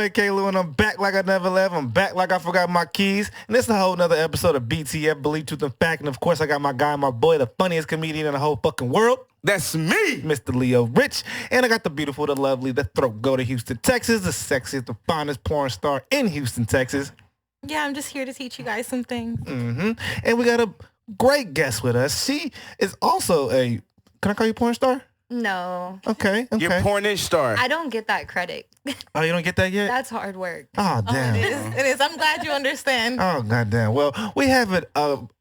boy K-Lou, and I'm back like I never left. I'm back like I forgot my keys. And this is a whole nother episode of BTF, Believe, Truth, and Fact. And of course, I got my guy, my boy, the funniest comedian in the whole fucking world. That's me, Mr. Leo Rich. And I got the beautiful, the lovely, the throat go to Houston, Texas, the sexiest, the finest porn star in Houston, Texas. Yeah, I'm just here to teach you guys some things. And we got a great guest with us. She is also a, can I call you porn star? No. Okay. You're pornish star. I don't get that credit. Oh, you don't get that yet? That's hard work. Oh, damn. It is. I'm glad you understand. Oh, goddamn. Well, we have an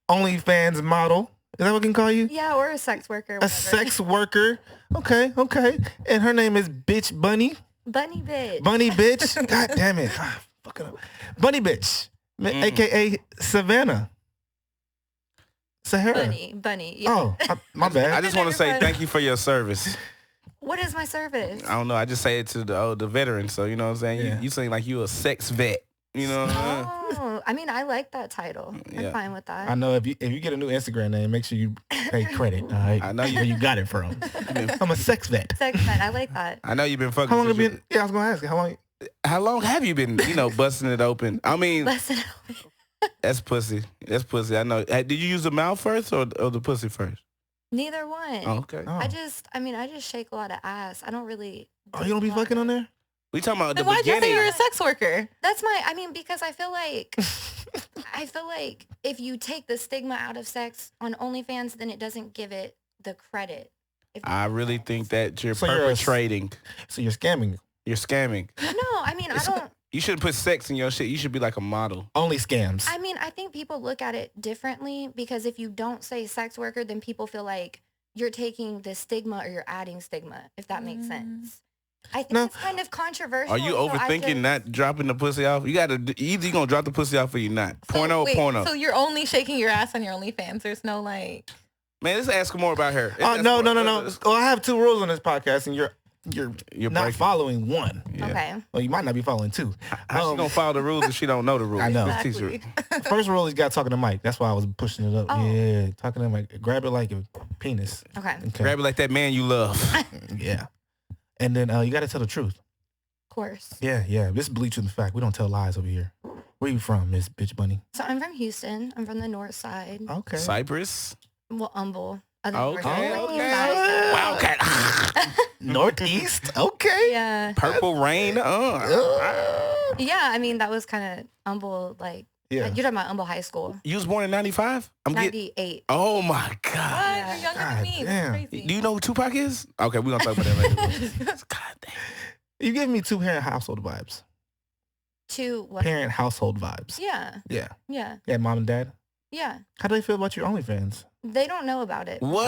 OnlyFans model. Is that what we can call you? Yeah, or a sex worker. A sex worker. Okay. And her name is Bitch Bunny. Bunny bitch. Bunny Bitch. God damn it. Fucking up. Bunny Bitch. A.K.A. Savannah. Sahara. Bunny. Yeah. Oh, my bad. I just want to say thank you for your service. What is my service? I don't know. I just say it to the veterans. So, you know what I'm saying? Yeah. You seem like you a sex vet. You know what I'm saying? Oh, I mean, I like that title. Yeah. I'm fine with that. I know if you get a new Instagram name, make sure you pay credit. All right. I know where you got it from. I'm a sex vet. Sex vet. I like that. I know you've been fucking. How long have you been? Yeah, I was gonna ask you. How long have you been, busting it open? I mean, Busting open. that's pussy. That's pussy. I know. Did you use the mouth first or the pussy first? Neither one. Oh, okay. Oh. I just shake a lot of ass. I don't really. Oh, you don't be fucking on there? We talking about Then the why'd you say beginning. you're a sex worker? That's because I feel like if you take the stigma out of sex on OnlyFans, then it doesn't give it the credit. I really think that you're So you're perpetrating. So you're scamming. You're scamming. No, I don't. You shouldn't put sex in your shit. You should be like a model. Only scams. I think people look at it differently because if you don't say sex worker, then people feel like you're taking the stigma or you're adding stigma, if that makes sense. I think it's kind of controversial. Are you overthinking not dropping the pussy off? You gotta either you gonna drop the pussy off or you not. Porno. So you're only shaking your ass on your OnlyFans. There's no like. Man, let's ask more about her. No. Well, I have 2 rules on this podcast, and you're not breaking. following 1. Yeah. Okay. Well, you might not be following 2. How she gonna follow the rules if she don't know the rules? I know. Let's teach her. Exactly. First rule is you got to talk to the mic. That's why I was pushing it up. Oh. Yeah, talking to the mic. Grab it like a penis. Okay. Grab it like that man you love. Yeah. And then you got to tell the truth. Of course. Yeah. This is Believe, Truth, and Fact. We don't tell lies over here. Where you from, Miss Bitch Bunny? So I'm from Houston. I'm from the north side. Okay. Cyprus. Well, Humble. Okay. Wildcat. Northeast? Okay. Yeah. Purple rain. Yeah, I mean, that was kind of Humble, like, Yeah. you're talking about Humble High School. You was born in 95? 98. Oh my What? God. You're younger God than me. damn. That's crazy. Do you know who Tupac is? Okay, we're gonna talk about that later. God damn. You give me 2 parent household vibes. To what? Parent household vibes. Yeah. Yeah. Yeah. Yeah, mom and dad. Yeah. How do they feel about your OnlyFans? They don't know about it. What?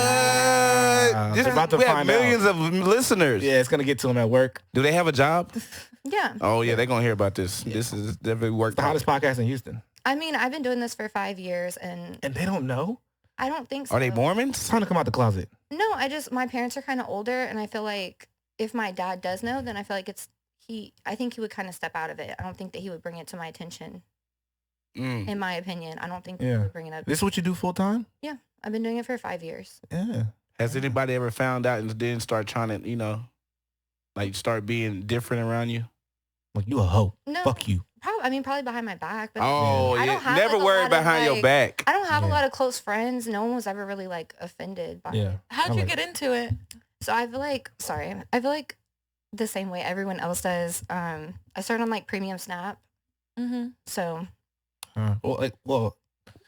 They're about to we have find millions of listeners. Yeah, it's going to get to them at work. Do they have a job? Yeah. Oh yeah, they're gonna hear about this. Yeah. This is definitely work. The hottest podcast in Houston. I mean, I've been doing this for 5 years and And they don't know? I don't think so. Are they It's Mormons? time to come out the closet. No, my parents are kind of older and I feel like if my dad does know, then I feel like I think he would kind of step out of it. I don't think that he would bring it to my attention. In my opinion, I don't think that he would bring it up. This is what you do full time? Yeah. I've been doing it for 5 years. Yeah. Has anybody ever found out and then start trying to, like start being different around you? Like, you a hoe. No. Fuck you. Probably behind my back. But Oh I yeah, don't have, never like, a worry lot about of, behind your like- back. I don't have a Yeah. lot of close friends. No one was ever really like offended by it. How'd you get into it? So I feel like the same way everyone else does. I started on like premium Snap. Mm-hmm. So Well,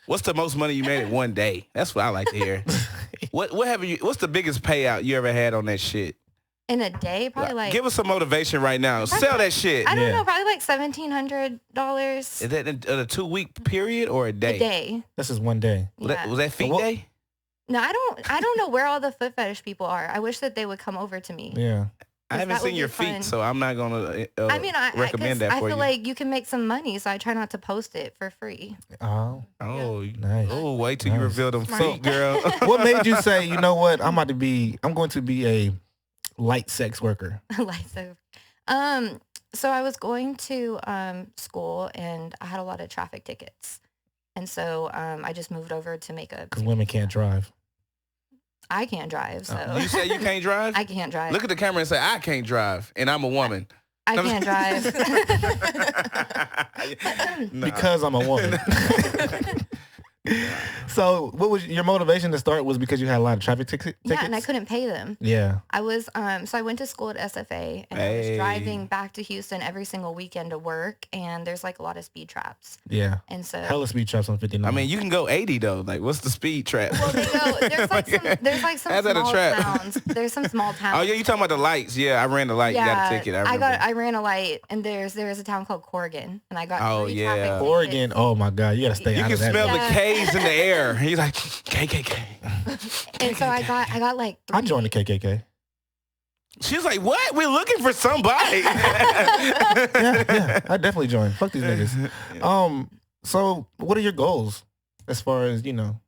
What's the most money you made in one day? That's what I like to hear. What's the biggest payout you ever had on that shit? in a day, probably like Give us some motivation right now. Sell that shit. I don't Yeah. know, probably like $1,700 Is that in a 2-week period or a day? a day. this is one day. Yeah. Was that feet What- day? No, I don't know where all the foot fetish people are. I wish that they would come over to me. Yeah. I haven't that would seen your be feet, fun. so I'm not gonna I mean, I recommend that I for feel you. like you can make some money, so I try not to post it for free. Oh, Oh, nice. oh, wait till you Nice. reveal them Smart. feet, girl. What made you say, you know what? I'm going to be a light sex worker. Like so I was going to school and I had a lot of traffic tickets, and so I just moved over to make a. Because women can't drive. I can't drive, so You say you can't drive? I can't drive. Look at the camera and say, I can't drive, and I'm a woman. I can't drive. Because I'm a woman. So what was your motivation to start? Was because you had a lot of traffic tickets? Yeah, and I couldn't pay them. Yeah. I was so I went to school at SFA, and I was driving back to Houston every single weekend to work, and there's like a lot of speed traps. Yeah. And so hella speed traps on 59. I mean, you can go 80 though. Like, what's the speed trap? well, there's like some How's that a small trap? towns. There's some small towns. Oh yeah, you talking about the lights? Yeah, I ran the light. You got a ticket. I ran a light, and there's a town called Corrigan, and I got three traffic tickets. Oregon. Oh my God, you gotta stay You out can of that. smell the K's in the air. He's like KKK. And so I got like I joined the KKK. She's like, what? We're looking for somebody. yeah, I definitely joined. Fuck these niggas. So what are your goals as far as, you know?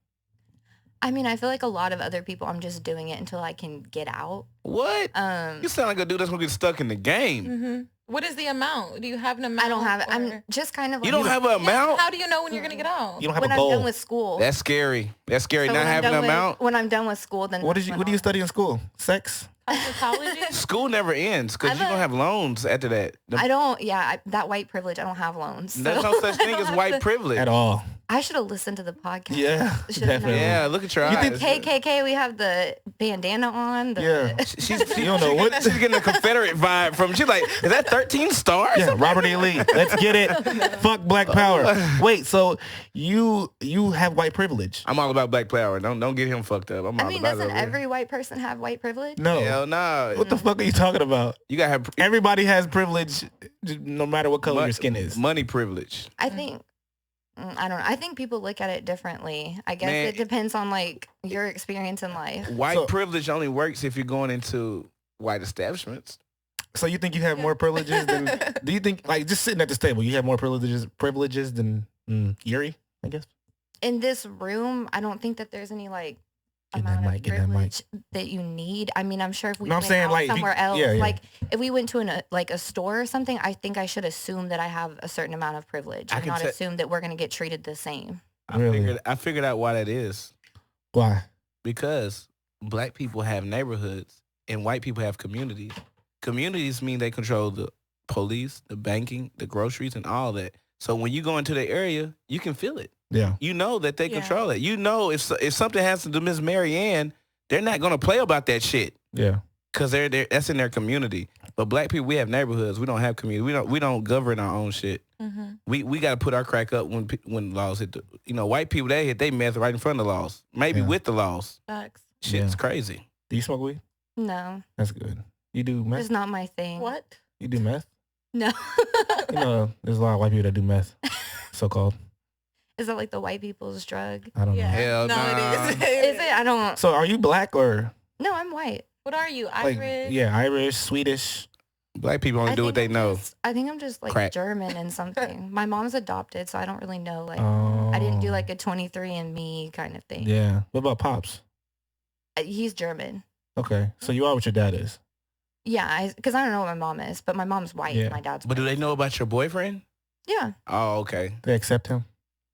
I mean, I feel like a lot of other people, I'm just doing it until I can get out. What? You sound like a dude that's gonna get stuck in the game. Mm-hmm. What is the amount? Do you have an amount? I don't have it. I'm just kind of like... You don't have an amount? How do you know when you're going to get out? You don't have when a goal. I'm done with school. That's scary. That's scary. So Not having an amount. When I'm done with school, then... What do you study in school? Sex? Cosmetology? School never ends because you're going to have loans after that. I don't... Yeah, that white privilege, I don't have loans. So. There's no such thing as white privilege. At all. I should have listened to the podcast. Yeah, definitely. Yeah, look at your eyes. You think KKK, we have the bandana on. Yeah. She's, You don't know what? She's getting a Confederate vibe from. She's like, is that 13 stars? Yeah, Robert E. Lee. Let's get it. Fuck black power. Wait, so you have white privilege? I'm all about black power. Don't get him fucked up. I'm all I mean, about doesn't it. every white person have white privilege? No. Hell no. What the fuck are you talking about? You got to have Everybody has privilege, no matter what color your skin is. money privilege. I think... I don't know. I think people look at it differently. I guess Man. it depends on like your experience in life. White privilege only works if you're going into white establishments. So you think you have more privileges than? Do you think, like, just sitting at this table, you have more privileges than Yuri? I guess. In this room, I don't think that there's any like Get that amount of mic, get that mic. privilege that you need. I mean, I'm sure if we No, I'm went saying, out like, if you- somewhere else, yeah, yeah. like if we went to a store or something, I think I should assume that I have a certain amount of privilege I and can not te- assume that we're going to get treated the same. Really? I figured out why that is. Why? Because black people have neighborhoods and white people have communities. Communities mean they control the police, the banking, the groceries, and all that. So when you go into the area, you can feel it. Yeah. You know that they control it. You know if something happens to Miss Mary Ann, they're not going to play about that shit. Yeah. Because that's in their community. But black people, we have neighborhoods. We don't have community. We don't govern our own shit. Mm-hmm. We got to put our crack up when laws hit. White people, they hit they meth right in front of the laws. Maybe with the laws. Facts. Shit's crazy. Do you smoke weed? No, That's good. You do meth? it's not my thing. What? You do meth? No. You know, there's a lot of white people that do meth, so-called. Is that like the white people's drug? I don't know. Hell no, nah. it is. Is it? I don't. So are you black or? No, I'm white. What are you? Like, Irish? yeah, Irish, Swedish. Black people only do what they know. I think I'm just like Crack. German and something. My mom's adopted, so I don't really know. Like, Oh. I didn't do like a 23andMe kind of thing. Yeah. What about Pops? He's German. Okay. So you are what your dad is. Yeah, because I don't know what my mom is, but my mom's white. Yeah. And my dad's But do white. they know about your boyfriend? Yeah. Oh, okay. They accept him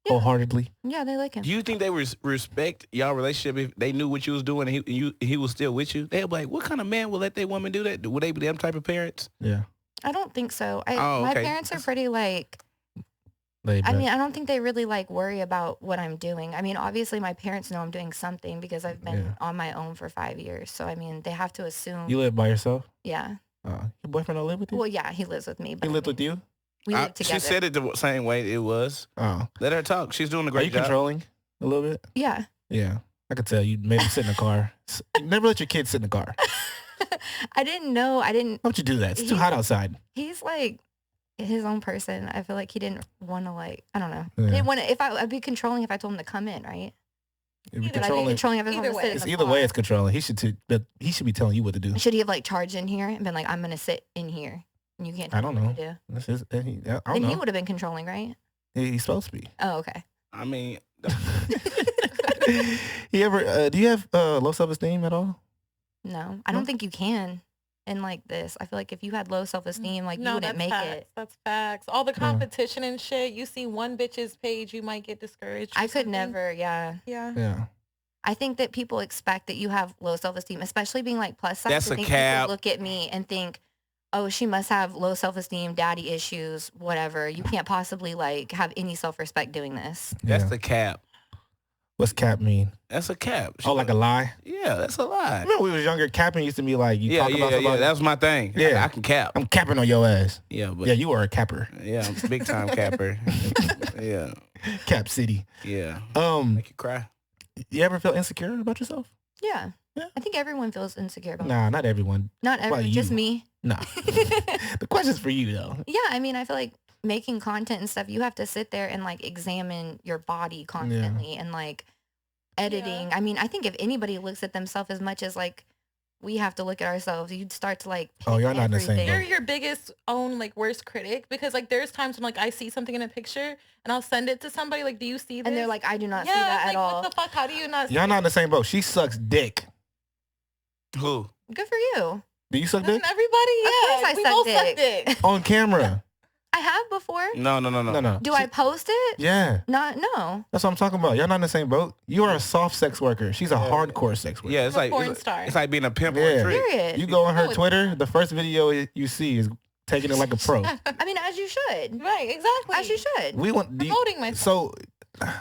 Yeah. wholeheartedly. Yeah, they like him. Do you think they respect y'all relationship if they knew what you was doing and he was still with you? They'd be like, what kind of man will let their woman do that? Would they be them type of parents? Yeah. I don't think so. Oh, My okay. parents are pretty like, Laid I back. mean, I don't think they really like worry about what I'm doing. I mean, obviously my parents know I'm doing something because I've been on my own for 5 years. So, I mean, they have to assume. You live by yourself? Yeah. Your boyfriend don't live with you? Well, yeah, he lives with me. But He lived with you? We live together. She said it the same way it was. Oh. Let her talk. She's doing a Are great you job. controlling a little bit? Yeah. Yeah. I could tell you made him sit in the car. Never let your kids sit in the car. I didn't know. Why don't you do that? It's too hot outside. He's like his own person. I feel like he didn't want to like, I don't know. Yeah. He didn't want to, I'd be controlling if I told him to come in, right? It'd be But I'd be controlling. controlling if I told him Either to sit in way. It's the either car. way it's controlling. He should be telling you what to do. Should he have like charged in here and been like, I'm going to sit in here and you can't I tell don't me know. what to do? This is, I don't Then know. he would have been controlling, right? He's supposed to be. Oh, okay. I mean, He ever? Do you have low self-esteem at all? No, I don't think you can. In like this, I feel like if you had low self-esteem, like you wouldn't make facts. it. That's facts. All the competition and shit. You see one bitch's page, you might get discouraged. or I could something. never, yeah. Yeah. Yeah. I think that people expect that you have low self-esteem, especially being like plus size. That's I a think cap. people look at me and think, oh, she must have low self-esteem, daddy issues, whatever. You can't possibly like have any self-respect doing this. That's the cap. What's cap mean? That's a cap. Oh, like a lie? Yeah, that's a lie. Remember when we was younger, capping used to be like, you talk about somebody. That was my thing. Yeah. I can cap. I'm capping on your ass. Yeah, but Yeah, you are a capper. yeah, I'm a big time capper. Yeah. Cap City. Yeah. Make you cry. You ever feel insecure about yourself? Yeah. I think everyone feels insecure about Nah, not everyone. Not everyone, just me. Nah. The question's for you though. Yeah, I mean, I feel like making content and stuff, you have to sit there and like examine your body constantly and like editing. I mean, I think if anybody looks at themselves as much as like we have to look at ourselves, you'd start to like you're not in the same. You're your biggest own like worst critic, because like there's times when like I see something in a picture and I'll send it to somebody like, do you see this? And they're like, I do not see that like, at all. What the fuck? How do you not see Y'all not in the same boat. She sucks dick. Who? Good for you. Do you suck dick? Everybody, yeah. Of course I suck dick. On camera. I have before. No. Do I post it? Yeah. No. That's what I'm talking about. Y'all not in the same boat. You are a soft sex worker. She's a hardcore sex worker. Yeah, it's like porn star. It's like being a pimp or a trick. Period. You go on her Twitter, the first video you see is taking it like a pro. I mean, as you should. Right, exactly. As you should. We want promoting myself. So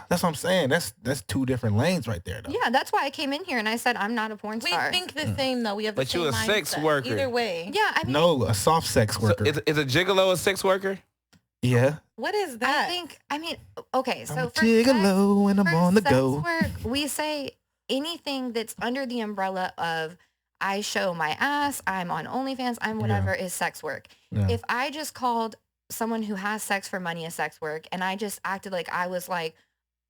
that's what I'm saying. That's two different lanes right there, though. Yeah, that's why I came in here and I said I'm not a porn star. We think the same though. We have the But same you a mindset. sex worker. Either way. Yeah, I mean, No, a soft sex worker. So is a gigolo a sex worker? Yeah. What is that? I mean, okay, so I'm a for gigolo and I'm for on the sex go. work, we say anything that's under the umbrella of I show my ass, I'm on OnlyFans, I'm whatever is sex work. Yeah. If I just called someone who has sex for money a sex work and I just acted like I was like,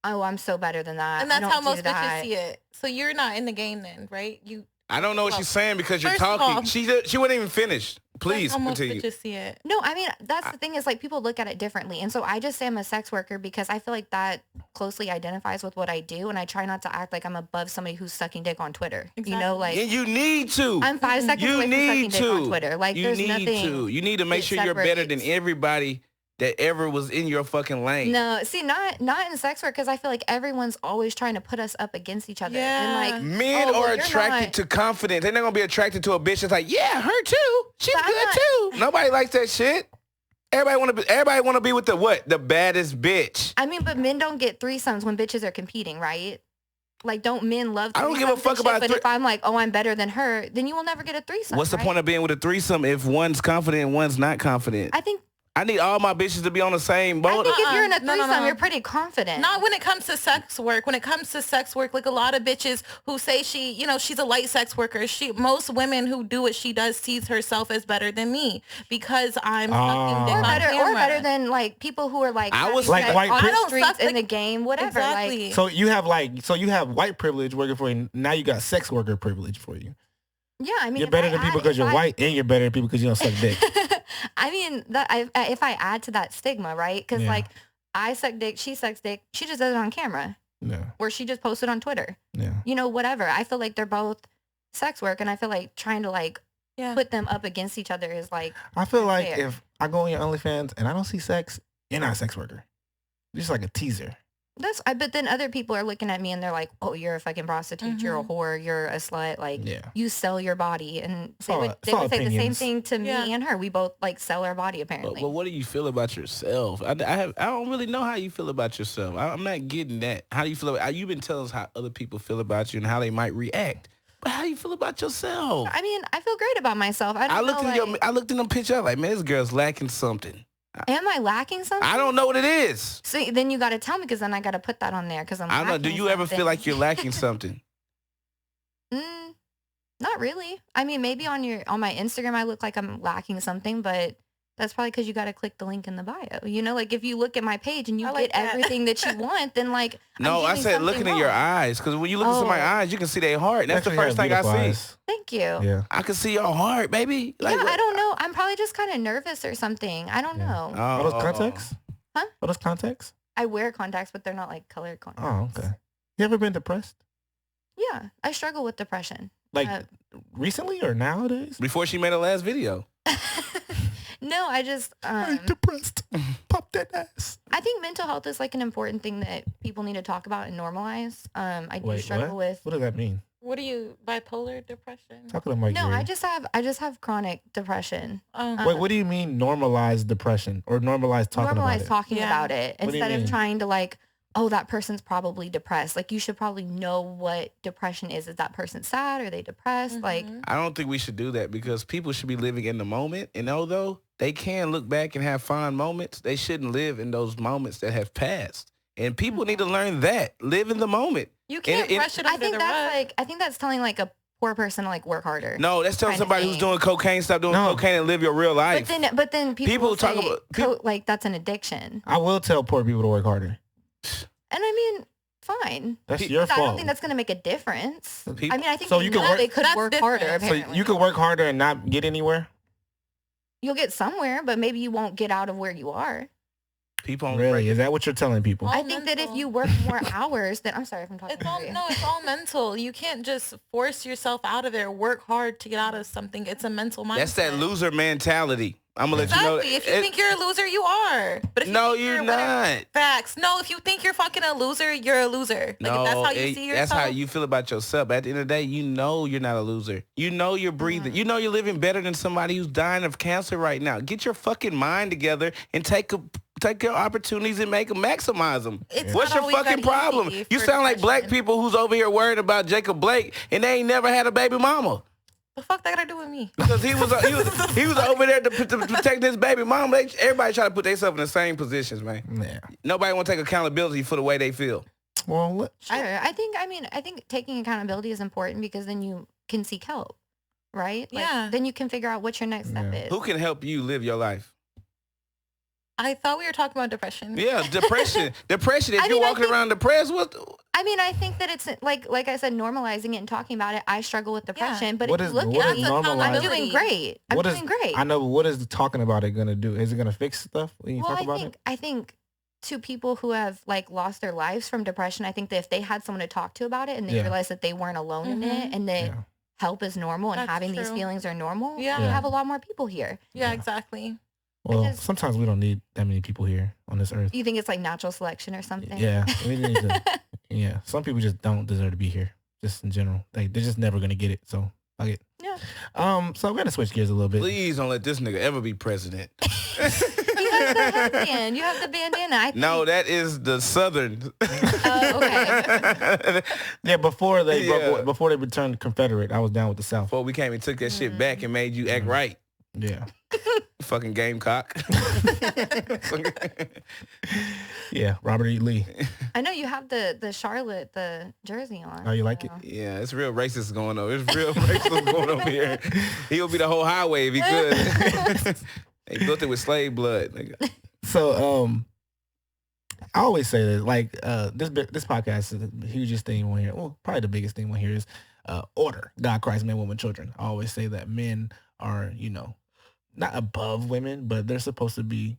oh, I'm so better than that. And that's I don't how do most that. bitches see it. So you're not in the game then, right? I don't know what she's saying because you're First of talking. all- She wouldn't even finish. Please That's how most continue. bitches see it. No, I mean, that's the thing is like people look at it differently. And so I just say I'm a sex worker because I feel like that closely identifies with what I do. And I try not to act like I'm above somebody who's sucking dick on Twitter. You know, like And you need to. I'm 5 seconds You away from need sucking dick on to. Twitter. Like You there's need nothing. to. You need to make that sure you're better than separates. everybody that ever was in your fucking lane. No, see, not in sex work because I feel like everyone's always trying to put us up against each other. Yeah. And like Men oh, well, are you're attracted not- to confidence. They're not gonna be attracted to a bitch that's like, yeah, her too. She's But I'm good not- too. Nobody likes that shit. Everybody wanna be with the what? The baddest bitch. I mean, but men don't get threesomes when bitches are competing, right? Like, don't men love I don't give a threesomes fuck and shit? about But if I'm like, oh, I'm better than her, then you will never get a threesome. What's the right? point of being with a threesome if one's confident and one's not confident? I think I need all my bitches to be on the same I boat. think if you're in a No, threesome, no, no. you're pretty confident. Not when it comes to sex work. When it comes to sex work, like a lot of bitches who say she's a light sex worker. Most women who do what she does sees herself as better than me because I'm sucking dick or on better, camera. or better than like people who are like I was like white on pri- the I don't streets suck, in like- the game, whatever. Exactly. So you have white privilege working for you. Now you got sex worker privilege for you. Like, yeah, I mean, You're if better I than people add- because if you're I- white, and you're better than people because you don't suck dick. I mean, if I add to that stigma, right? Because Yeah. like I suck dick, she sucks dick, she just does it on camera, Yeah, or she just posted on Twitter. yeah. You know, whatever. I feel like they're both sex work, and I feel like trying to like put them up against each other is like. I feel like fair. if I go on your OnlyFans and I don't see sex, you're not a sex worker. You're just like a teaser. But then other people are looking at me and they're like, "Oh, you're a fucking prostitute. You're a whore. You're a slut. Like, Yeah. you sell your body." And It's they all- would, it's they all would say the same opinions. thing to Yeah. me and her. We both like sell our body But, apparently. but what do you feel about yourself? I don't really know how you feel about yourself. I'm not getting that. How do you feel about? You've been telling us how other people feel about you and how they might react. But how do you feel about yourself? I mean, I feel great about myself. I I don't looked know, in like, I looked in them pictures. I was like, man, this girl's lacking something. am I lacking something? I don't know what it is. So then you got to tell me because then I got to put that on there because I'm. I don't know. Do lacking you ever something. feel like you're lacking something? Not really. I mean, maybe on my Instagram, I look like I'm lacking something, but that's probably because you got to click the link in the bio. You know, like if you look at my page and you I like get that. everything that you want, then like No, I'm I doing said something looking in your wrong. eyes. Because when you look into my Oh. eyes, you can see their heart. That's the Actually, first you thing have I see. beautiful eyes. Thank you. Yeah. I can see your heart, baby. Like, yeah, what- I don't know. I'm probably just kind of nervous or something. I don't know. Are those contacts? Huh? Are those contacts? I wear contacts, but they're not like colored contacts. Oh, okay. You ever been depressed? Yeah, I struggle with depression. Like recently or nowadays? Before she made her last video. No, I just I'm depressed. Pop that ass. I think mental health is like an important thing that people need to talk about and normalize. I do Wait, struggle what? with What does that mean? What are you, bipolar depression? Talk to the mic. No, Gary. I just have chronic depression. Wait, what do you mean normalize depression or normalize talking about it? Normalize talking Yeah. about it What do you instead mean? of trying to like, oh, that person's probably depressed. Like you should probably know what depression is. Is that person sad? Are they depressed? Like, I don't think we should do that because people should be living in the moment. And although they can look back and have fond moments, they shouldn't live in those moments that have passed. And people need to learn that. Live in the moment. You can't brush it I under think the that's rug. like, I think that's telling like a poor person to like work harder. No, that's telling kind of somebody who's thing. doing cocaine, stop doing cocaine and live your real life. But then people talk say about like that's an addiction. I will tell poor people to work harder. And I mean, fine. That's your I fault. don't think that's going to make a difference. People- I mean, I think So they you can know work- they could That's work different. harder. So Apparently. you could work harder and not get anywhere? You'll get somewhere, but maybe you won't get out of where you are. People on Really? Is that what you're telling people? All I think that if mental. you work more hours, then I'm sorry if I'm talking. It's all over you. no, it's all mental. You can't just force yourself out of there. Work hard to get out of something. It's a mental mindset. That's that loser mentality. I'm gonna let you Exactly. know. If you think you're a loser, you are. But if you No, think you're whatever- not. Facts. No, if you think you're fucking a loser, you're a loser. Like if that's how you see yourself. That's how you feel about yourself. At the end of the day, you know you're not a loser. You know you're breathing. You know you're living better than somebody who's dying of cancer right now. Get your fucking mind together and take your opportunities and maximize them. It's What's not your always fucking that problem? easy You for sound like black depression. people who's over here worried about Jacob Blake and they ain't never had a baby mama. The fuck that gotta do with me? Because he was over there to protect his baby mama. Everybody try to put themselves in the same positions, man. Yeah. Nobody want to take accountability for the way they feel. Well, I think taking accountability is important because then you can seek help, right? Like, Yeah. Then you can figure out what your next step is. Who can help you live your life? I thought we were talking about depression. Yeah, depression. Depression. If I you're mean, I walking think- around depressed, what? I mean, I think that it's like I said, normalizing it and talking about it. I struggle with depression, but What if is- you look what at is me, normalizing? I'm doing great. I'm what is- doing great. I know, but what is talking about it going to do? Is it going to fix stuff when you Well, talk about it? I think to people who have like lost their lives from depression, I think that if they had someone to talk to about it and they Yeah. realized that they weren't alone in it and that Yeah. help is normal and That's having these true. feelings are normal, Yeah. we Yeah. have a lot more people here. Yeah, exactly. Well, just- sometimes we don't need that many people here on this earth. You think it's like natural selection or something? Yeah. We need to, yeah. Some people just don't deserve to be here, just in general. They're just never going to get it. So, fuck it. Yeah. So we're going to switch gears a little bit. Please don't let this nigga ever be president. You have the headband. You have the bandana. I think. No, that is the Southern. Oh, okay. Yeah, before they Yeah. before they returned Confederate, I was down with the South. Before we came and took that shit back and made you act right. Yeah. Fucking gamecock. Yeah, Robert E. Lee. I know you have the Charlotte, the jersey on. Oh, you like it? Yeah, it's real racist going on. It's real racist going on here. He'll be the whole highway if he could. They built it with slave blood. Nigga. So, I always say that, like, this podcast is the hugest thing on here. Well, probably the biggest thing on here is order. God, Christ, man, woman, children. I always say that men are, not above women, but they're supposed to be,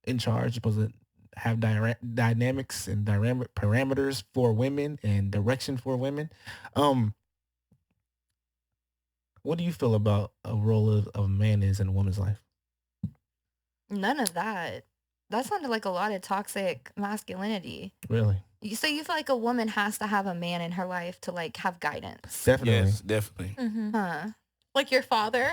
in charge. Supposed to have dynamics and parameters for women and direction for women. What do you feel about a role of a man is in a woman's life? None of that. That sounded like a lot of toxic masculinity. Really? So you feel like a woman has to have a man in her life to like have guidance. Definitely. Yes, definitely. Huh. Like your father?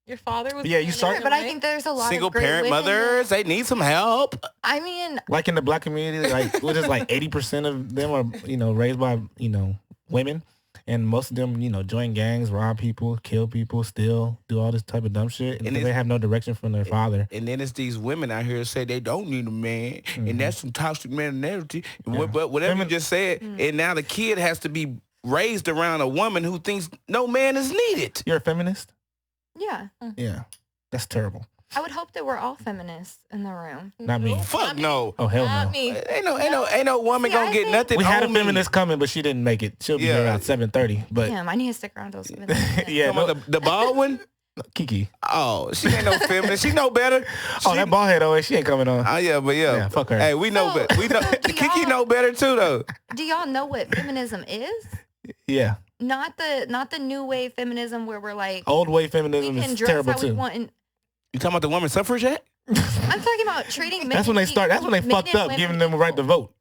Your father was Yeah, you start- Sure, but I think there's a lot Single of great parent women mothers, they need some help. I mean, Like in the black community, like what is like 80% of them are raised by women, and most of them join gangs, rob people, kill people, steal, do all this type of dumb shit, and they have no direction from their father. And then it's these women out here say they don't need a man, and that's some toxic masculinity. Yeah. But whatever Women- you just said, and now the kid has to be raised around a woman who thinks no man is needed. You're a feminist? yeah. Yeah, that's terrible. I would hope that we're all feminists in the room. Not me. Fuck no. Oh hell Not no. me. Ain't no woman See, gonna I get think- nothing. We had a on me. feminist coming, but she didn't make it. She'll be Yeah. here around 7:30. But Damn, I need to stick around till 7. yeah, Come on, no, the bald one. Kiki. Oh, she ain't no feminist. She know better. Oh, that bald head always. She ain't coming on. Oh yeah, but yeah. Yeah, fuck her. Hey, we know So- better. We know so do Kiki y'all- know better too though. Do y'all know what feminism is? Yeah, Not the new wave feminism where we're like old way we feminism can is dress terrible how we too. want. And You talking about the woman suffragette? I'm talking about treating men. That's when they start. That's when they men fucked and up, women giving them a right to equal. vote.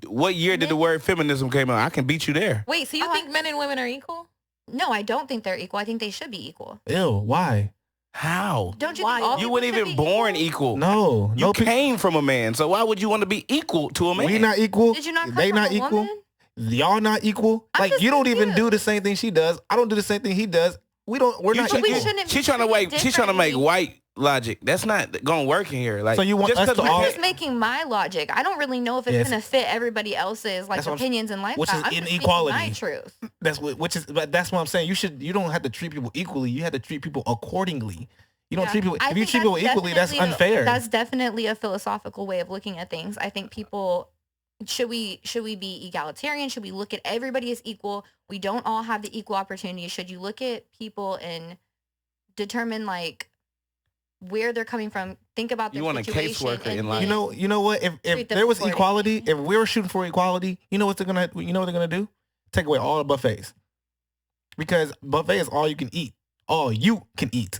What year did the word feminism came out? I can beat you there. Wait, so you think men and women are equal? No, I don't think they're equal. I think they should be equal. Ew, why? How? Don't you Why? think all You people weren't should even be born equal? equal. No. You no came from a man, so why would you want to be equal to a man? We not equal. Did you not come They from not a equal. woman? Y'all not equal. I'm Like just you don't even do confused. the same thing she does. I don't do the same thing he does. We're not But equal. we shouldn't She's be trying to treated She's trying to make differently. white logic. That's not gonna work in here. Like, So you want just us 'cause to we all- I'm can't- just making my logic. I don't really know if it's Yes. gonna fit everybody else's like That's what I'm- opinions and lifestyle. which is I'm just speaking inequality. my truth. But that's what I'm saying. You don't have to treat people equally. You have to treat people accordingly. You don't Yeah. treat people. I If you think treat people equally, that's definitely unfair. That's definitely a philosophical way of looking at things. I think people should we be egalitarian? Should we look at everybody as equal? We don't all have the equal opportunity. Should you look at people and determine like where they're coming from? Think about their You want a situation. caseworker and in life. then- You know what? If Treat them there was accordingly. equality, if we were shooting for equality, you know what they're gonna do? Take away all the buffets, because buffet is all you can eat. All you can eat,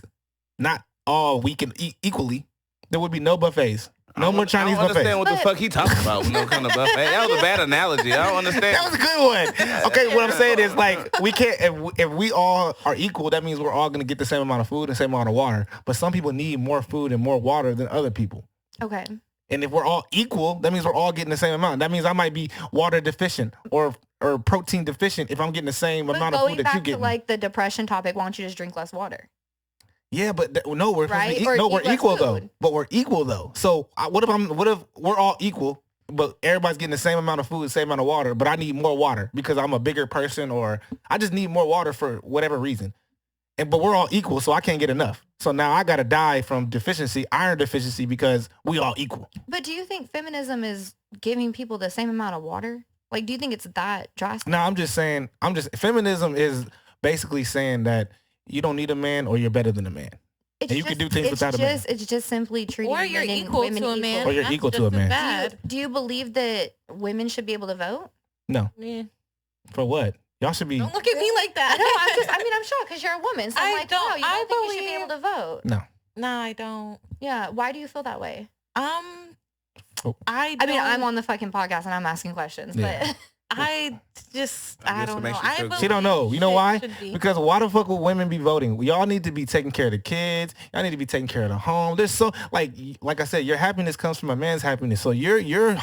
not all we can eat equally. There would be no buffets. No more Chinese I don't understand buffets. what the But- fuck he talking about with no kind of buffet. That was a bad analogy. I don't understand. That was a good one. Okay, what I'm saying is like we can't. If we all are equal, that means we're all gonna get the same amount of food and the same amount of water. But some people need more food and more water than other people. Okay. And if we're all equal, that means we're all getting the same amount. That means I might be water deficient or protein deficient if I'm getting the same But amount of going food that you back to get. like the depression topic, why don't you just drink less water? Yeah, but no, we're supposed to Right? be Or no, eat we're less equal though. food. But we're equal though. So what if we're all equal, but everybody's getting the same amount of food, same amount of water, but I need more water because I'm a bigger person, or I just need more water for whatever reason. But we're all equal, so I can't get enough. So now I gotta die from iron deficiency, because we all equal. But do you think feminism is giving people the same amount of water? Like, do you think it's that drastic? No, I'm just saying. Feminism is basically saying that you don't need a man, or you're better than a man. It's And you can do things without a man. It's just simply treating Or you're men and equal women to a man. Or you're That's equal to just a man. as Bad. Do you believe that women should be able to vote? No, Yeah. for what? Y'all should be. Don't look at me like that. I'm shocked because you're a woman. So I'm I like, don't- wow, you don't I think you should be able to vote? No. No, I don't. Yeah. Why do you feel that way? Oh. I I mean, I'm don't- on the fucking podcast and I'm asking questions, Yeah. but I I don't guess it know. makes you I feel good. She don't know. You know believe why? it should be. Because why the fuck would women be voting? Y'all need to be taking care of the kids. Y'all need to be taking care of the home. There's so like I said, your happiness comes from a man's happiness. So your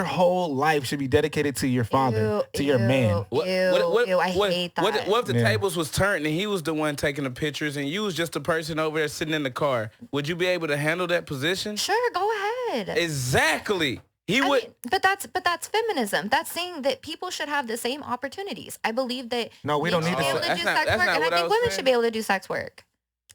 whole life should be dedicated to your father, to your man. What, Ew, I hate that. What if the Yeah. tables was turned and he was the one taking the pictures and you was just the person over there sitting in the car? Would you be able to handle that position? Sure, go ahead. Exactly. He would. But that's feminism. That's saying that people should have the same opportunities. I believe that No, we don't men need should be to. able to That's do not- sex that's work, not and I what I think was women saying. should be able to do sex work.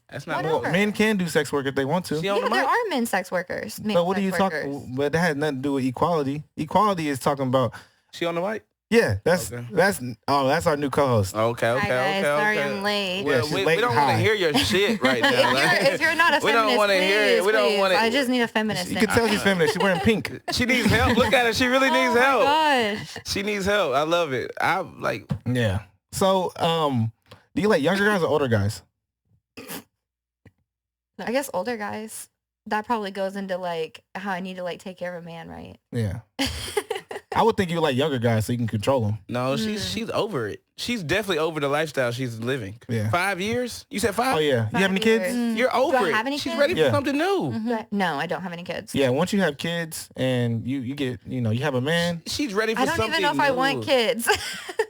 That's not Whatever. more. Men can do sex work if they want to. She on Yeah, the there mic? are men sex workers. So what are you talking? But that has nothing to do with equality. Equality is talking about. She on the mic? Yeah, that's Okay. that's our new co-host. Okay, okay, Hi guys, okay. sorry okay. I'm late. Yeah, Well, she's we late. don't want to Hi. hear your shit right now. if you're not a We don't feminist, wanna please, hear it. We don't please. wanna- I just need a feminist. You in can tell me. she's feminist. She's wearing pink. She needs help. Look at her. She really needs Oh help. my gosh. She needs help. I love it. I like. Yeah. So, do you like younger guys or older guys? I guess older guys. That probably goes into like how I need to like take care of a man, right? Yeah. I would think you like younger guys so you can control them. No, she's over it. She's definitely over the lifestyle she's living. Yeah. 5 years? You said 5? Oh yeah. You have any 5 kids? years. You're over I it. have any She's kids? ready for Yeah. something new. No, I don't have any kids. Yeah. Once you have kids and you get you have a man. She's ready for I don't something even know if I want new. kids.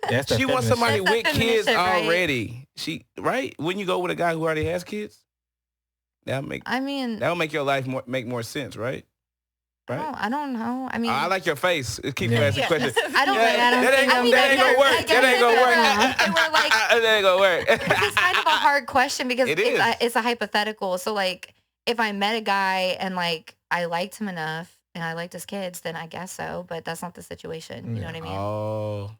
That's that She wants feminist somebody That's that with feminist kids shit, right? already. She right? When you go with a guy who already has kids, that'll make I mean, your life make more sense, right? Right? I don't know. I mean, I like your face. Keep Yeah. asking questions. I don't. Yeah, I don't that think ain't I'm gonna- that ain't gonna gonna work. I That ain't gonna work. They were like, That ain't gonna work. it's kind of a hard question because It is. it's a hypothetical. So like, if I met a guy and like I liked him enough and I liked his kids, then I guess so. But that's not the situation. You know what I mean? Oh.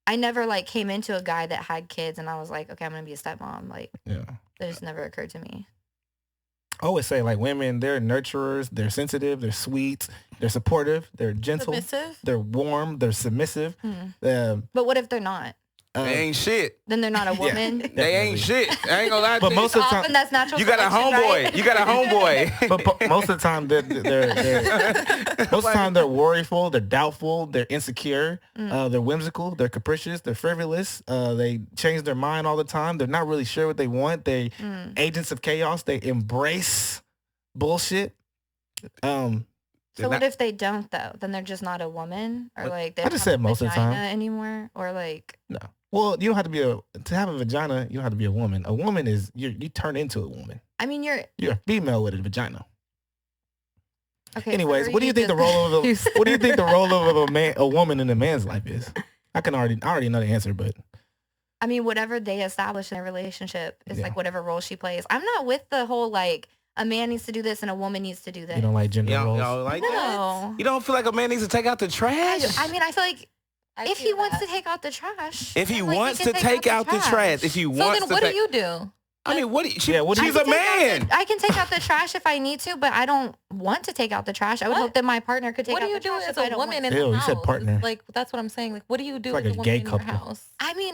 I never like came into a guy that had kids and I was like, okay, I'm gonna be a stepmom. Like, Yeah. that just never occurred to me. I always say like women, they're nurturers, they're sensitive, they're sweet, they're supportive, they're gentle, Submissive. they're warm, they're submissive. Hmm. Um, But what if they're not? They ain't shit. Then they're not a woman. They ain't shit. I ain't gonna lie to you. But most of the time, Often that's natural You got a selection, homeboy. right? You got a homeboy. but most of the time they're worryful, they're doubtful, they're insecure, they're whimsical, they're capricious, they're frivolous, they change their mind all the time, they're not really sure what they want, they agents of chaos, they embrace bullshit. So what if they don't though? Then they're just not a woman, or like they I don't just have said a most of the vagina time. anymore, or like No. Well, you don't have to be to have a vagina. You don't have to be a woman. A woman is you turn into a woman. I mean you're a female with a vagina. okay. Anyways, so what do you think the role of what do you think the role of a woman in a man's life is? I already know the answer, but I mean, whatever they establish in a relationship is Yeah. like whatever role she plays. I'm not with the whole like a man needs to do this and a woman needs to do this. you don't like gender roles. Y'all like that? No. You don't feel like a man needs to take out the trash? I mean, I feel like if he feel wants that. to take out the trash, If he then, like, wants can to take out the trash, if he So wants then to what do take, you do? I mean, what? She's do you- a man. I can take out the trash if I need to, but I don't want to take out the trash. I would What? hope that my partner could take What out do you the do trash as if I a don't woman want in Ew, the you house? said partner. Like that's what I'm saying. Like what do you do It's like as a a woman gay in couple. your house? I mean,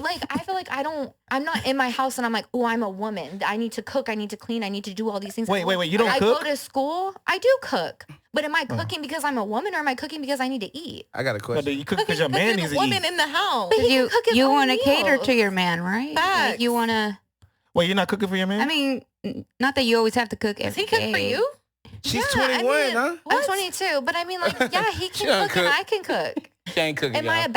like, I feel like I'm not in my house and I'm like, oh, I'm a woman. I need to cook. I need to clean. I need to do all these things. Wait, you don't I cook? go to school. I do cook. But am I cooking because I'm a woman or am I cooking because I need to eat? I got a But question. do you cook because Cooking your man because needs you're to the woman eat? in the house. But he can cook his You own want to cater meals. to your man, right? Like you Facts. want to. Wait, you're not cooking for your man? I mean, not that you always have to cook Does every he cook for day. you? She's Yeah, 21, I mean, huh? I'm 22, but I mean, like, yeah, he She can don't cook and cook. I can cook. She ain't cooking. Am I a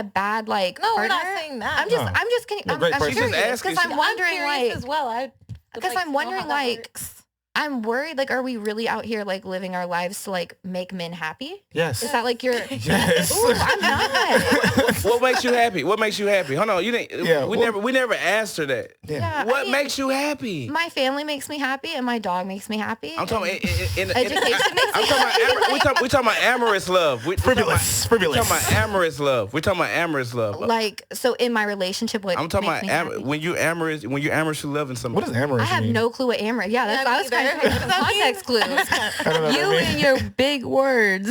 bad like No, we're partner? not saying that. I'm just kidding. You're a I'm, great I'm person. She's just curious asking. because I'm wondering curious like as well. I would because like I'm to know how wondering that like works. I'm worried like are we really out here like living our lives to like make men happy? Yes. Is that like your Yes. Ooh, I'm not. What makes you happy? What makes you happy? Hold on, you didn't. Yeah, We never asked her that. Yeah, What I mean, makes you happy? my family makes me happy and my dog makes me happy. I'm talking and in education makes I'm me talking about happy. we talking about amorous love. We Frivolous. talking about amorous love. We're talking about amorous love. like so in my relationship what I'm talking makes about me happy? when you're amorously loving somebody. What does amorous I have mean? no clue what amorous. Yeah, that's Yeah, I was me trying to either. get some context clues. I don't know what You that and means. your big words.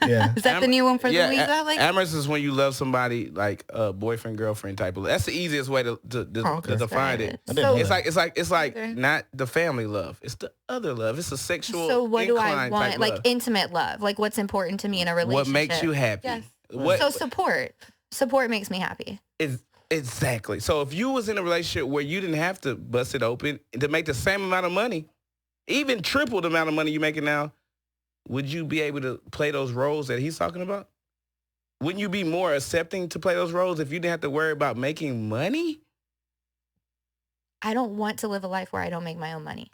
Yeah. Is that the new one for Louisa? Like, amorous is when you love somebody like a boyfriend girlfriend type of. That's the easiest way to okay. define it. I didn't know So- that. It's like Okay. not the family love. It's the other love. It's a sexual. So what do I incline want? type Like love. intimate love. Like what's important to me in a relationship. What makes you happy? Yes. What So support. Support makes me happy. is exactly. So if you was in a relationship where you didn't have to bust it open to make the same amount of money, even triple the amount of money you're making now, would you be able to play those roles that he's talking about? Wouldn't you be more accepting to play those roles if you didn't have to worry about making money? I don't want to live a life where I don't make my own money.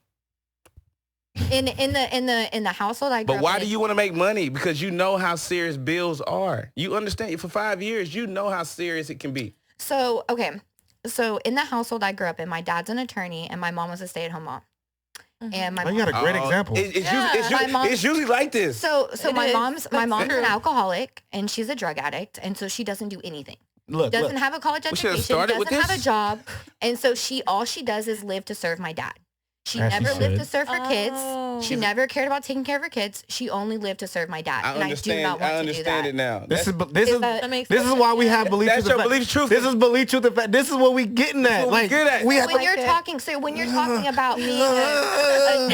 In the household I grew But up why in, do you want to make money? Because you know how serious bills are. You understand, for 5 years, you know how serious it can be. So, okay. So in the household I grew up in, my dad's an attorney and my mom was a stay-at-home mom. Mhm. And my Oh, you got a great example. It's usually like this. So It my is. mom's That's an true. alcoholic and she's a drug addict and so she doesn't do anything. Look, Doesn't have a college We should have education, started with doesn't have a this. job, and so all she does is live to serve my dad. She As she never lived should. to serve her kids. Oh. She never cared about taking care of her kids. She only lived to serve my dad. I and I do not understand. want I to do understand that. it now. this That's- is that- That makes this is sense. why we have belief That's truth your and fact. belief truth. This is belief truth and fact. This is what we getting at. what we Like get at. we have When to, you're talking, about being a nurturer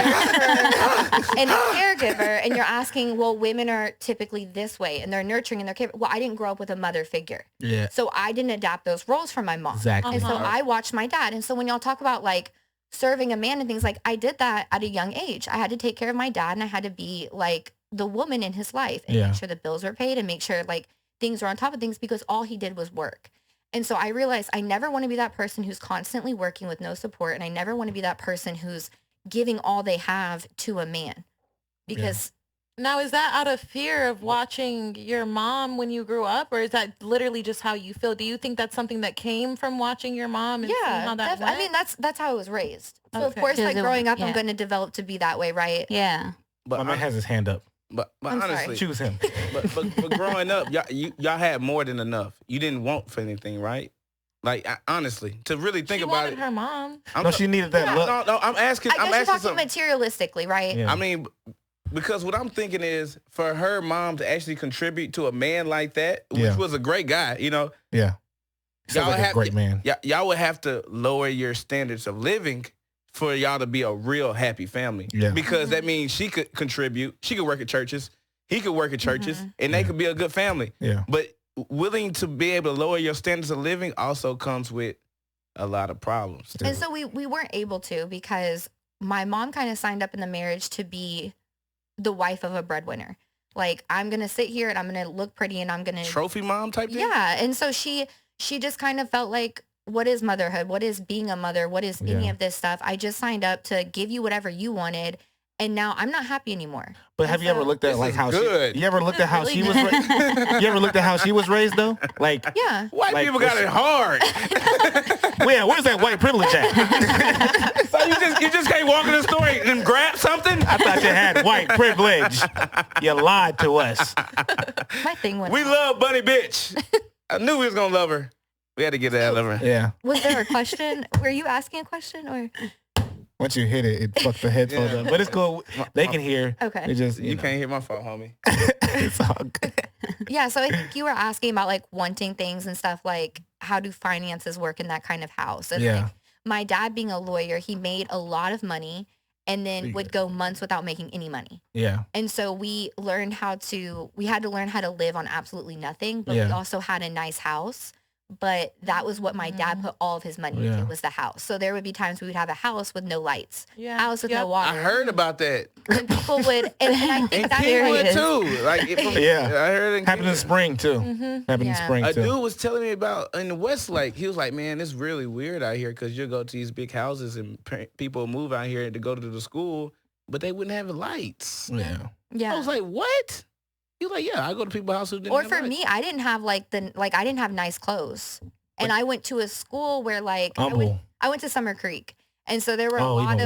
and a caregiver, and you're asking, well, women are typically this way, and they're nurturing and they're caring. Well, I didn't grow up with a mother figure, yeah, so I didn't adapt those roles from my mom. exactly. And so Uh-huh. I watched my dad. And so when y'all talk about like serving a man and things, like I did that at a young age. I had to take care of my dad and I had to be like the woman in his life and Yeah. make sure the bills were paid and make sure like things were on top of things because all he did was work. And so I realized I never want to be that person who's constantly working with no support. And I never want to be that person who's giving all they have to a man because Now, is that out of fear of watching your mom when you grew up, or is that literally just how you feel? Do you think that's something that came from watching your mom and seeing how that went? I mean, that's how I was raised. So of Okay. course, like Because it- growing up, I'm yeah. going to develop to be that way, right? yeah. But My man has his hand up. But I'm sorry. honestly, Choose him. but growing up, y'all had more than enough. You didn't want for anything, right? Like honestly, to really think she about wanted it. her mom. I'm No, t- she needed that Yeah. love. no, I'm asking. I guess I'm you're asking talking something. materialistically, right? Yeah. I mean, because what I'm thinking is for her mom to actually contribute to a man like that, which Yeah. was a great guy, you know, Yeah. Sounds like a great man. Y'all would have to lower your standards of living for y'all to be a real happy family. Yeah. Because that means she could contribute. She could work at churches. He could work at churches, and they could be a good family. Yeah. But willing to be able to lower your standards of living also comes with a lot of problems. And so we weren't able to, because my mom kind of signed up in the marriage to be the wife of a breadwinner. Like, I'm going to sit here and I'm going to look pretty and I'm going to... Trophy mom type thing? Yeah. And so she just kind of felt like, what is motherhood? What is being a mother? What is any of this stuff? I just signed up to give you whatever you wanted. And now I'm not happy anymore. But have you ever looked at like how she? You ever looked at how she was? You ever looked at how she was raised though? Like white people got it hard. Well, where's that white privilege at? So you just can't walk in the store and grab something? I thought you had white privilege. You lied to us. My thing went. We love Bunny Bxtch. I knew we was gonna love her. We had to get that out of her. Yeah. Was there a question? Were you asking a question or? Once you hit it fucks the headphones up. But it's cool. They can hear. Okay. It just you can't hear my phone, homie. It's all good. Yeah, so I think you were asking about like wanting things and stuff, like how do finances work in that kind of house? And like, my dad being a lawyer, he made a lot of money and then would go months without making any money. Yeah. And so we had to learn how to live on absolutely nothing, but we also had a nice house. But that was what my dad put all of his money into, was the house. So there would be times we would have a house with no lights, house with no water. I heard about that. And people would, and I think that's Kingwood too. Like, I heard it happened in spring too. Happened in spring too. A dude was telling me about in the Westlake. He was like, "Man, it's really weird out here because you go to these big houses and people move out here to go to the school, but they wouldn't have lights." Yeah. I was like, "What?" He was like, "Yeah, I go to people's houses." Or for me, I didn't have I didn't have nice clothes, and I went to a school where I went to Summer Creek, and so there were a lot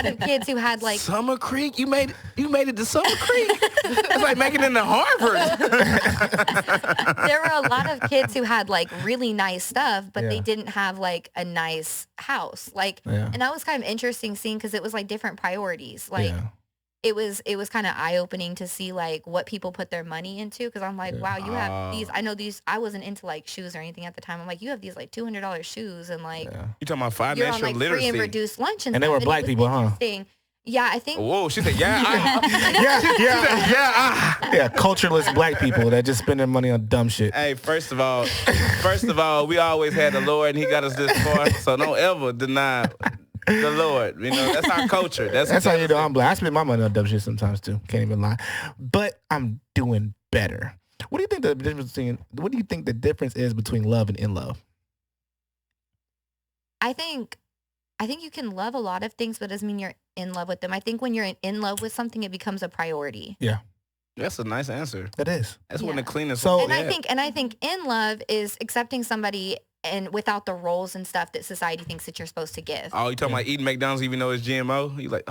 of kids who had like Summer Creek. You made it to Summer Creek. It's like making it to Harvard. There were a lot of kids who had like really nice stuff, but they didn't have like a nice house. And that was kind of interesting seeing because it was like different priorities. It was kind of eye-opening to see like what people put their money into, because I'm like, wow, you have these. I know these. I wasn't into like shoes or anything at the time. I'm like, you have these like $200 shoes and like you talking about financial you're on, like, literacy, free and reduced lunch and they were black people, huh? Yeah, I think. Whoa, she said, yeah, cultureless black people that just spend their money on dumb shit. Hey, first of all, we always had the Lord, and He got us this far, so don't ever deny the Lord. You know, that's our culture. That's how you know I'm black. I spend my money on dumb shit sometimes too. Can't even lie. But I'm doing better. What do you think the difference is between love and in love? I think you can love a lot of things, but it doesn't mean you're in love with them. I think when you're in love with something, it becomes a priority. Yeah. That's a nice answer. That is. That's one of the cleanest. And I think in love is accepting somebody and without the roles and stuff that society thinks that you're supposed to give. Oh, you talking about eating McDonald's even though it's GMO? You like,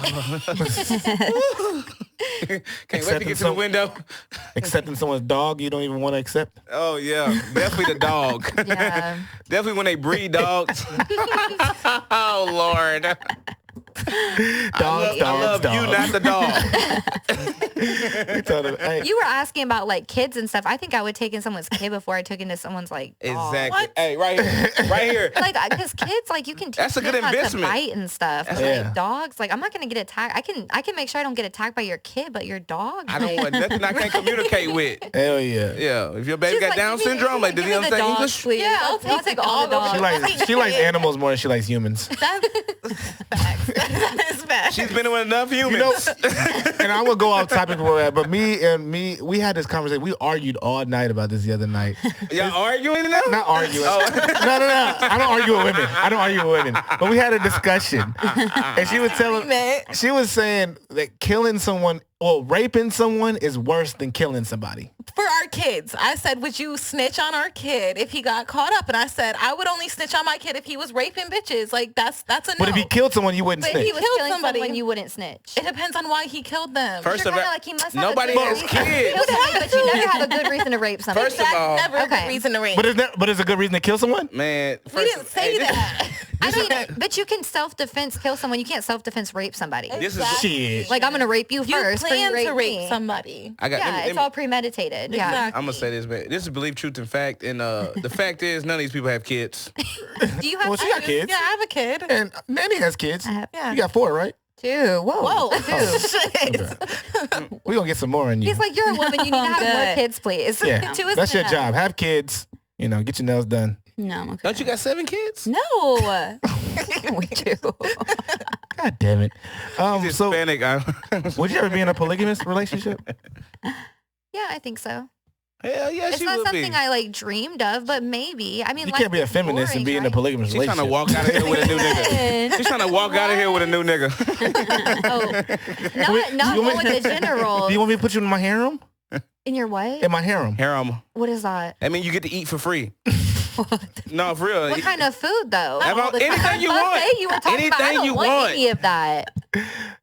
can't wait to get to the window. Accepting someone's dog you don't even want to accept? Oh, yeah. Definitely the dog. Yeah. Definitely when they breed dogs. Oh, Lord. Dogs, I love you, not the dog. You were asking about like kids and stuff. I think I would take in someone's kid before I took into someone's like dog. Exactly. What? Hey, right here. Like, because kids, like, you can teach that's a good investment. How to fight and stuff. Like dogs, like, I'm not gonna get attacked. I can make sure I don't get attacked by your kid, but your dog. I don't want nothing I can't communicate with. Hell yeah. Yeah. If your baby got Down syndrome, like, does he understand English? Please. Yeah, I'll take all the dogs. She likes animals more than she likes humans. That is bad. She's been with enough humans. You know, and I would go off topic for that, but we had this conversation. We argued all night about this the other night. Y'all arguing now? Not arguing. No. I don't argue with women. But we had a discussion. And she was saying that killing someone or raping someone is worse than killing somebody. For our kids. I said, would you snitch on our kid if he got caught up? And I said, I would only snitch on my kid if he was raping bitches. Like, that's a no. But if he killed someone, you wouldn't snitch. If he was killing somebody, you wouldn't snitch. It depends on why he killed them. First of all, like, he must nobody has kids. But you never have a good reason to rape somebody. First of all, never a good reason to rape. But it's a good reason to kill someone? Man, we didn't say that. I mean, but you can self-defense kill someone. You can't self-defense rape somebody. This is shit. Like, I'm going to rape you You first. plan to rape me. somebody. It's all premeditated. Yeah. Exactly. I'm going to say this, man. This is Believe, Truth, and Fact. And the fact is, none of these people have kids. Do you have Well, she got kids. Yeah, I have a kid. And Manny has kids. Yeah. You got 4, right? 2. Whoa. Shit. Okay. We're going to get some more in you. He's like, you're a woman. You need to have more kids, please. Yeah. 2 is That's your enough. job. Have kids. You know, get your nails done. No, I'm okay. Don't you got 7 kids? No. We do. God damn it. He's So, Hispanic. would you ever be in a polygamous relationship? Yeah, I think so. Hell yeah, It's she not would be. something I like dreamed of, but maybe. I mean, You life can't be a is feminist and boring, be in a right? polygamous She's trying relationship. to walk out of here with a new nigga. She's trying to walk out of here with a new nigga. Not you go want with the gender roles. Do you want me to put you in my harem? In your what? In my harem. Harem. What is that? I mean, you get to eat for free. No, for real. What kind of food though? About anything you want. Okay, you were talking about. I Anything don't you want want. any of that.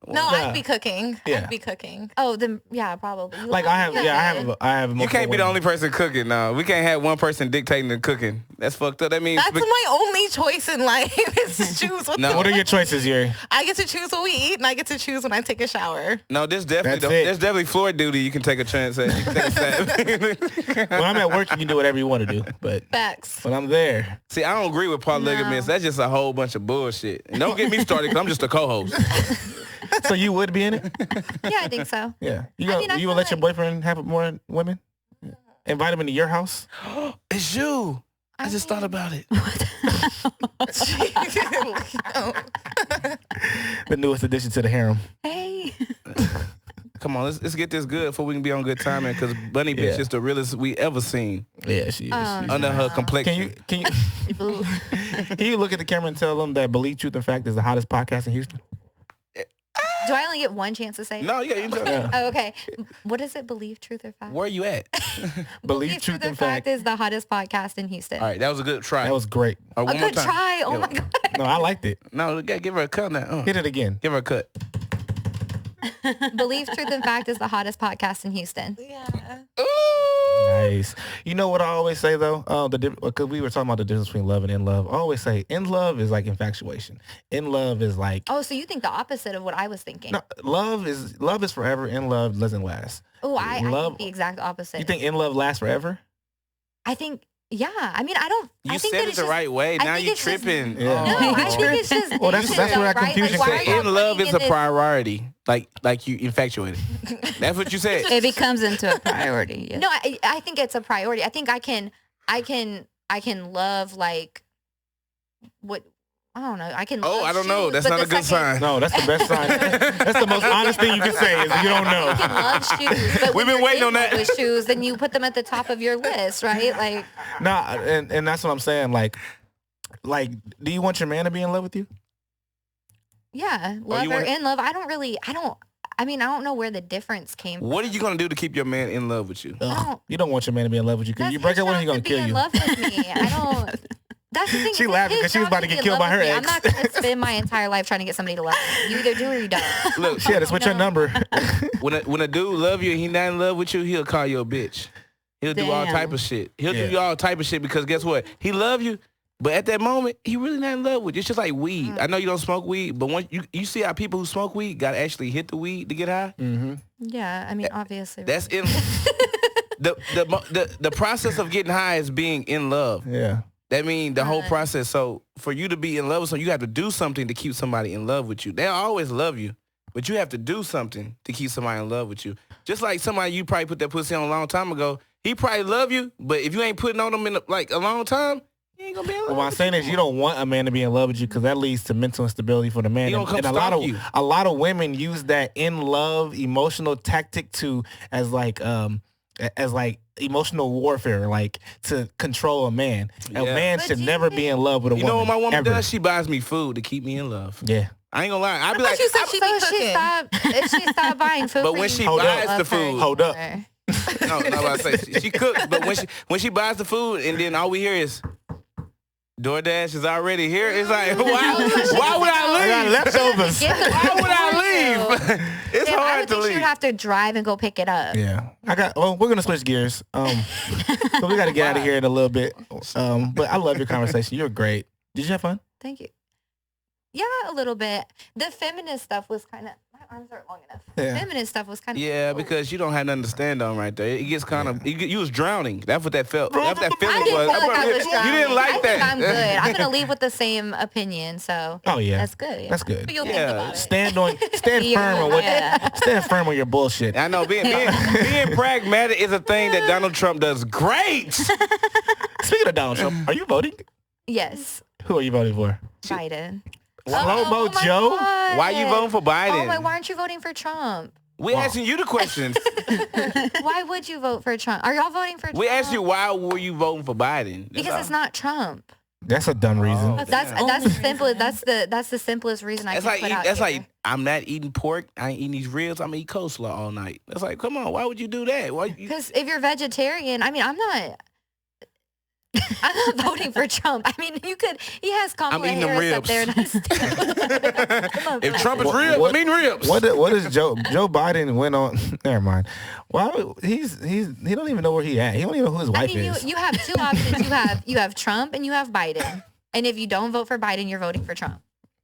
No, I'd be cooking. Yeah. I'd be cooking. Oh, then yeah, probably. You Like look I have You multiple can't be the women. only person cooking now. We can't have one person dictating the cooking. That's fucked up. That means That's my only choice in life is to choose what No. What are your choices, Yuri? I get to choose what we eat and I get to choose when I take a shower. no. There's definitely That's it. there's definitely floor duty. You can take a chance at. You can take a stab. When I'm at work, you can do whatever you want to do. But Facts. when I'm there, See, I don't agree with polygamous. That's just a whole bunch of bullshit. And don't get me started because I'm just a co-host. so you would be in it? Yeah, I think so. Yeah. You I mean, I you feel would let your like- boyfriend have more women? Invite him into your house? It's you. I just thought about it. The newest addition to the harem. Hey. Come on, let's get this good before we can be on good timing. Because Bunny Bitch Yeah. is the realest we ever seen Yeah, she is. under her complexion. Can you look at the camera and tell them that Believe, Truth, and Fact is the hottest podcast in Houston? Do I only get one chance to say that? No, yeah, you tell Yeah. Oh, okay. What is it? Believe, truth, or fact? Where you at? Believe, Truth, and Fact. is the hottest podcast in Houston. All right, that was a good try. That was great. All right, A one more good time. try. Oh Yeah. my god. No, I liked it. No, we gotta give her a cut now. Hit it again. Give her a cut. Believe, truth, and fact is the hottest podcast in Houston. Yeah. Nice. You know what I always say though? Because we were talking about the difference between love and in love. I always say in love is like infatuation. In love is like Oh, so you think the opposite of what I was thinking? no, love is forever. In love doesn't last. Oh, I love- think the exact opposite. You think in love lasts forever? I think, yeah. I mean, I don't. You I think said that it it's the just- right way. I Now think you it's just- tripping. Yeah. No, Oh. I think it's just. Well, that's nature, where that though, right? confusion Like, why set are y'all In love putting is a in this- priority. Like you infatuated. That's what you said. It becomes into a priority. Yes. No, I think it's a priority. I think I can love like what. I don't know. I can. Oh, love I don't know. shoes, That's but not a the good second- sign. No, that's the best sign. That's the most honest thing you can say is you don't I can know. love shoes, but We've when been you're waiting in on that. love with shoes, then you put them at the top of your list, right? Like, No, and that's what I'm saying. Like, do you want your man to be in love with you? yeah, love you or wanna- in love. I don't know where the difference came from. What are you gonna do to keep your man in love with you? Ugh, you don't want your man to be in love with you because That's you break his up with him, job he's gonna to kill be in you. love with me. I don't. That's the thing. She it's laughing his 'cause she was job about to be get in killed by love her with me. I'm ex. not gonna spend my entire life trying to get somebody to love me. You either do or you don't. Look, She had to switch her number. when a dude love you and he not in love with you, he'll call you a bitch. He'll do all Damn. type of shit. He'll Yeah. do all type of shit because guess what? He love you, but at that moment, he really not in love with you. It's just like weed. I know you don't smoke weed, but once you see how people who smoke weed gotta actually hit the weed to get high. Mm-hmm. Yeah, I mean, obviously. That's in the process of getting high is being in love. Yeah. That means the whole Right. process. So for you to be in love with someone, you have to do something to keep somebody in love with you. They'll always love you, but you have to do something to keep somebody in love with you. Just like somebody you probably put that pussy on a long time ago, he probably love you, but if you ain't putting on him in a long time, he ain't gonna be in love Well, what I'm with saying is you don't want a man to be in love with you because that leads to mental instability for the man. He gonna come And stalk a lot of women use that in love emotional tactic as emotional warfare, like to control a man. A Yeah. man But should do you never be in love with a You woman. know what my woman ever. does? She buys me food to keep me in love. Yeah. I ain't gonna lie. I'd be I like, thought you said she be So cooking. she stopped buying food. But for when you, she you buys love the her food- Hold up. anymore. no, I say she cooks, but when she buys the food and then all we hear is DoorDash is already here. It's like, why would I got I leave? leftovers. Get the Why food would I for you. leave? It's Yeah, I hard would to think she leave. would have to drive and go pick it up. Yeah. We're gonna switch gears. So we gotta get out of here in a little bit. But I love your conversation. You're great. Did you have fun? Thank you. Yeah, a little bit. The feminist stuff was kind of, my arms aren't long enough. Yeah. Feminist stuff was kind of. Yeah, because you don't have nothing to stand on right there. It gets kind of, you was drowning. That's what that felt. That's what that I feeling didn't was. feel like I was You drowning. didn't like I that. think I'm good. I'm going to leave with the same opinion. So Oh, yeah. that's good. Yeah. That's good. But you'll Yeah. think about it. Stand Yeah. firm on what. Yeah. Stand firm on your bullshit. I know being pragmatic is a thing that Donald Trump does great. Speaking of Donald Trump, are you voting? Yes. Who are you voting for? Biden. Slow-mo my Joe? God. Why you voting for Biden? Oh, why aren't you voting for Trump? We asking you the questions. Why would you vote for Trump? Are y'all voting for Trump? We asked you why were you voting for Biden? That's Because all. it's not Trump. That's a dumb reason. Oh, That's the simplest. That's the simplest reason I That's can like put out that's here. like I'm not eating pork. I ain't eating these ribs. I'm gonna eat coleslaw all night. That's like, come on, why would you do that? Why you, Because if you're vegetarian, I mean, I'm not voting for Trump. I mean, you could. He has Kamala eating them Harris up ribs. there, and I still. if Trump is What- ribs, what- I'm eating ribs. What is Joe Biden went on? Never mind. Why he don't even know where he at. He don't even know who his I wife mean, is. you have two options. You have Trump and you have Biden. And if you don't vote for Biden, you're voting for Trump.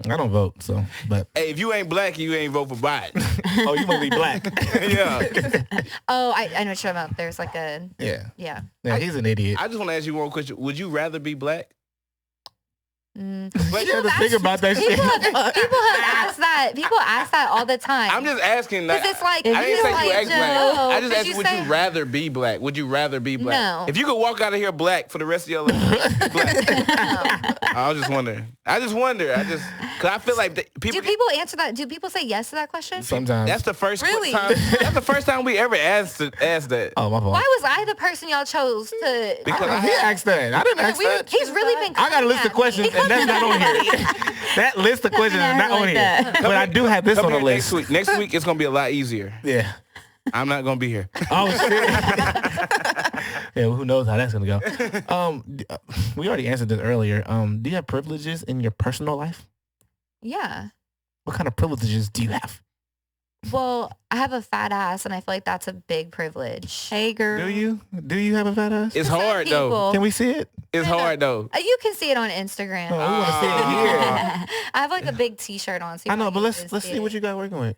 I don't vote, so but Hey, if you ain't black, you ain't vote for Biden. oh, you must be black. yeah. Oh, I know what you're talking about. There's like a Yeah, yeah. he's an idiot. I just want to ask you one question. Would you rather be black? Mm. But You have to think about that shit. People have asked that. People ask that all the time. I'm just asking. Because Like, it's like I didn't say you like, act black. no, I just 'cause asked you, would say- you rather be black? Would you rather be black? No. If you could walk out of here black for the rest of your life, black. No. I was just wondering. Cause I feel like people. Do people answer that? Do people say yes to that question? Sometimes. That's the first Really? time. That's the first time we ever asked that. Oh, my fault. Why was I the person y'all chose to? Because He asked that. I didn't ask that. He's really been. I got a list of questions, and that's not on here. That list of questions is not on here. But I do have this on the Come here next list. week. Next week it's gonna be a lot easier. Yeah. I'm not gonna be here. Oh shit. Yeah, well, who knows how that's gonna go. We already answered this earlier. Do you have privileges in your personal life? Yeah. What kind of privileges do you have? Well, I have a fat ass, and I feel like that's a big privilege. Hey, girl. Do you? Do you have a fat ass? It's Some hard though. people- Can we see it? It's hard though. You can see it on Instagram. Oh, we want to see it here. I have like a big T-shirt on. So I know, but let's see see what you got working with.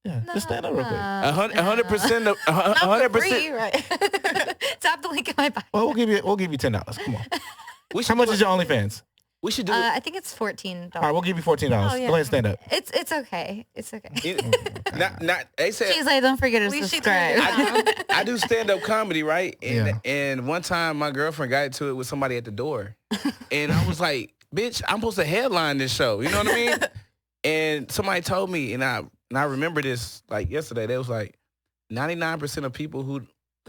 Yeah, just stand up real quick. 100%. Not for 100%. free, right? Tap the link in my bio. Well, we'll give you $10. Come on. We should How much do is it. your OnlyFans? We should do it. I think it's $14. All right, we'll give you $14. Oh, yeah. Go ahead and stand up. It's okay. It's okay. Not. They said She's like, don't forget to We should subscribe. I do stand up comedy, right? And Yeah. and one time my girlfriend got into it with somebody at the door, and I was like, "Bitch, I'm supposed to headline this show." You know what I mean? And somebody told me, and I remember this like yesterday. They was like, 99% of people who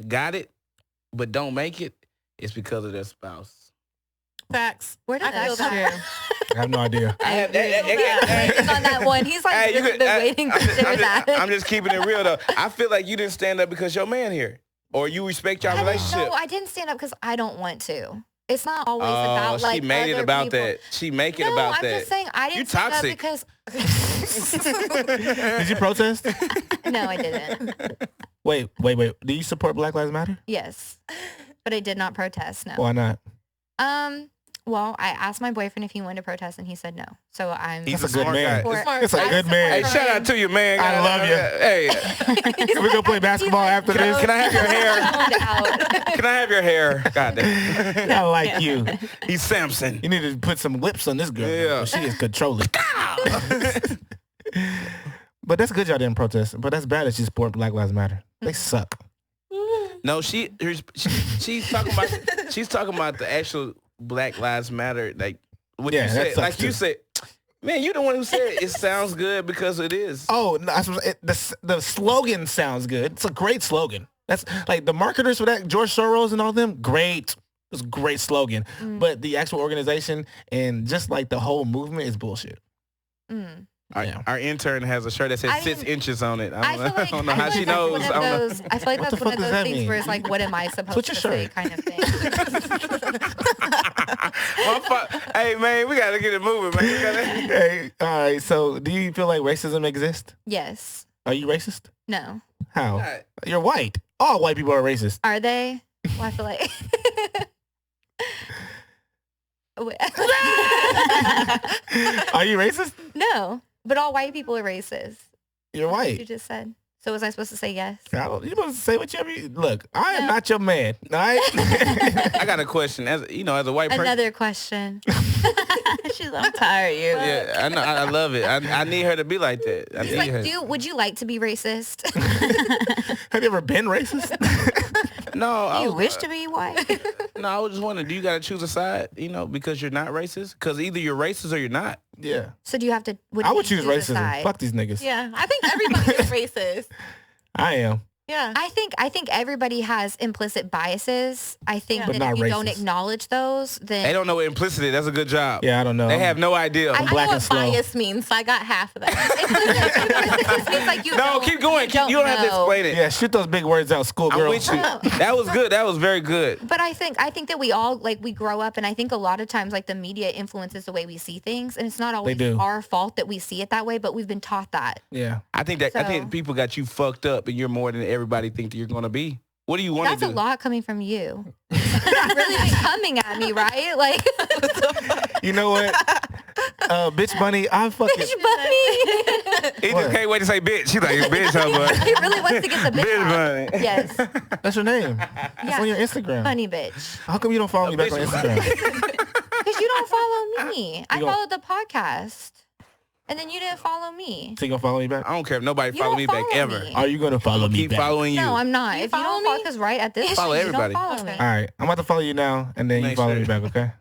got it but don't make it is because of their spouse. Facts. Where did I that feel come that. from? I have no idea. I have Waiting on that one. He's like Hey, you really could- been I- waiting to I'm just- share I'm that. just- I'm just keeping it real though. I feel like you didn't stand up because your man here, or you respect your relationship. No, I didn't stand up because I don't want to. It's not always about like she made it other about people. that. She make it No, about I'm that. just saying I didn't You stand toxic. up because. Did you protest? No, I didn't. Wait. Do you support Black Lives Matter? Yes, but I did not protest. No. Why not? Well, I asked my boyfriend if he wanted to protest, and he said no. So I'm. He's That's a a good smart man. guy. Smart. It's a I good support man. Hey, Brian. shout out to you, man. I love you. Hey, Can we go play basketball after this? can I have your hair? Out. Can I have your hair? God damn. I like you. He's Samson. You need to put some lips on this girl. Yeah. She is controlling. But that's good y'all didn't protest. But that's bad that you support Black Lives Matter. They suck. No, she's talking about the actual Black Lives Matter. Like what Yeah, you that said. sucks Like you too. said, man, you the one who said it sounds good because it is. Oh, no, the slogan sounds good. It's a great slogan. That's like the marketers for that, George Soros and all them, great. It's a great slogan. But the actual organization and just like the whole movement is bullshit. Mm. Our intern has a shirt that says I 6 mean, inches on it. I feel like, I don't know how she that's knows. one I of don't know. those, I feel like What the that's one fuck of does those that things mean? where it's like, what am I supposed What's to your say shirt? kind of thing. Hey man, we gotta get it moving, man. We gotta... Hey, all right. So do you feel like racism exists? Yes. Are you racist? No. How? Not. You're white. All white people are racist. Are they? Well, I feel like. Are you racist? No, but all white people are racist. You're That's what you white. just said. So was I supposed to say yes? You're supposed to say whatever you... Look, I am not your man. All right? I got a question. As a white person. Another question. She's like, I'm tired of you. Yeah, I know. I love it. I need her to be like that. I It's need like, her. would you like to be racist? Have you ever been racist? No, You wish to be white? No, I was just wondering, do you got to choose a side, because you're not racist? Because either you're racist or you're not. Yeah. So do you have to? I would choose a racism. side? Fuck these niggas. Yeah, I think everybody is racist. I am. Yeah. I think everybody has implicit biases. I think But that not if you don't racist. acknowledge those, then They don't know what implicit is. That's a good job. Yeah, I don't know. They have no idea. I know black and what slow. bias means, so I got half of that. Implicit means like you No, don't- keep going. you You don't have to know. explain it. Yeah, shoot those big words out, I'm schoolgirl. with you. That was good. That was very good. But I think that we all we grow up, and I think a lot of times the media influences the way we see things, and it's not always do. our fault that we see it that way, but we've been taught that. Yeah. I think So- people got you fucked up, and you're more than everybody think that you're gonna be. What do you want to That's do? a lot coming from you. It's really been coming at me, right? Like, You know what? Bitch Bunny, I'm fucking... bitch bunny. He What? just can't wait to say bitch. She's like, bitch, huh, bud? He really wants to get the bitch Bitch out. bunny. Yes, That's your name. That's Yeah. on your Instagram. funny bitch. How come you don't follow me back on bitch. Instagram? Because you don't follow me. I You don't- followed the podcast, and then you didn't follow me. So you gonna follow me back? I don't care if nobody You follow don't me back follow ever. me. Are you gonna follow me Keep back? following you. No, I'm not. You If you follow don't me? follow, because right at this Follow point, everybody. you don't follow Okay. me. All right, I'm about to follow you now, and then you Make follow sure. me back, okay?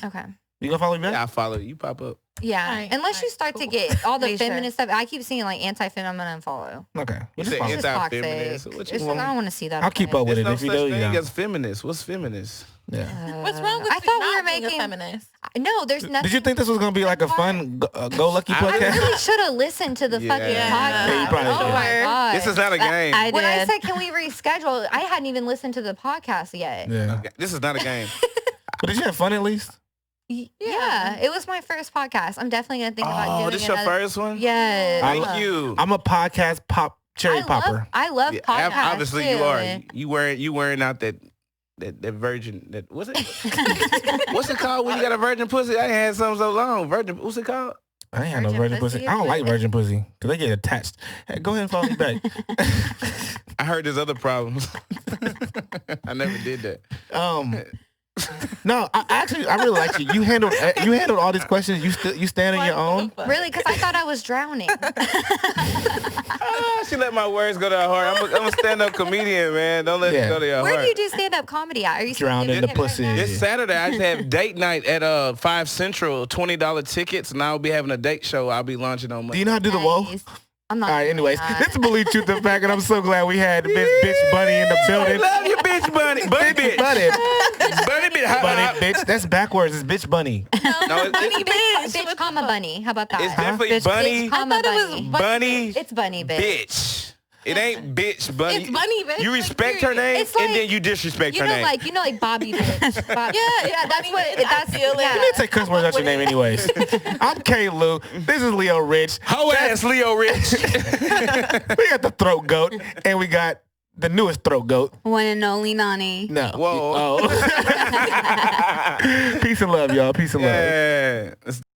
Okay. You gonna follow me back? Yeah, I follow you. You pop up. Yeah. Alright, Unless you alright, start to cool. get all the Make sure. feminist stuff. I keep seeing anti-fem. I'm gonna unfollow. Okay. You Well, just said follow me. It's just toxic. anti-feminist. What you It's want? I don't want to see that. I'll keep up with There's it no if you such do. You thing know. as feminist. What's feminist? Yeah. What's wrong with I thought we not were being a making. feminist? No, there's nothing. Did you think this was gonna be like a fun go lucky I I podcast? really should have listened to the Yeah. fucking Yeah, podcast. you probably oh should. my god. This is not a game. I when I did. said, can we reschedule? I hadn't even listened to the podcast yet. Yeah. This is not a game. But did you have fun at least? Yeah, it was my first podcast. I'm definitely gonna think about doing Oh, this your another. first one? Yes. Thank you. I'm a podcast cherry popper. I love Yeah, podcasts. obviously too. you are. You wearing out that virgin. That what's it? What's it called when you got a virgin pussy? I ain't had something so long. Virgin. What's it called? I ain't had no Virgin virgin pussy. pussy? I don't like virgin pussy because they get attached. Hey, go ahead and follow me back. I heard there's other problems. I never did that. No, I really like you. You handled all these questions. You stand on your own. Really, because I thought I was drowning. She let my words go to her heart. I'm a stand-up comedian, man. Don't let it go to your Where heart. do you do stand-up comedy at? Are you Drowned in the pussy. This Saturday, I just have date night at 5 Central, $20 tickets, and I'll be having a date show. I'll be launching on Do Monday. you know how to do the whoa? Nice. I'm not. All right, doing anyways, that. this is Believe Truth and Fact, and I'm so glad we had bitch Bunny in the I building. love you, bitch bunny. Bunny bitch. Bunny. Bunny bitch. Bunny, bitch. That's backwards. It's bitch bunny. No, Bunny bitch. Bitch, comma bunny. How about that? it's definitely Bitch, bunny, Bitch, comma I thought it was bunny. bunny, It's bunny, bitch. bitch. It ain't bitch, bunny. It's bunny bitch. You like, respect her period. name, It's like- and then you disrespect You her know, name. like Bobby bitch. Bobby. Yeah, that's bunny what. bitch, I That's feel it. yeah. You need to take cuss words out your name anyways. I'm K. Lou. This is Leo Rich. Hoe ass Leo Rich. We got the throat goat, and we got the newest throat goat. One and only Nani. No. Whoa. Oh. Peace and love, y'all. Peace and love. Yeah.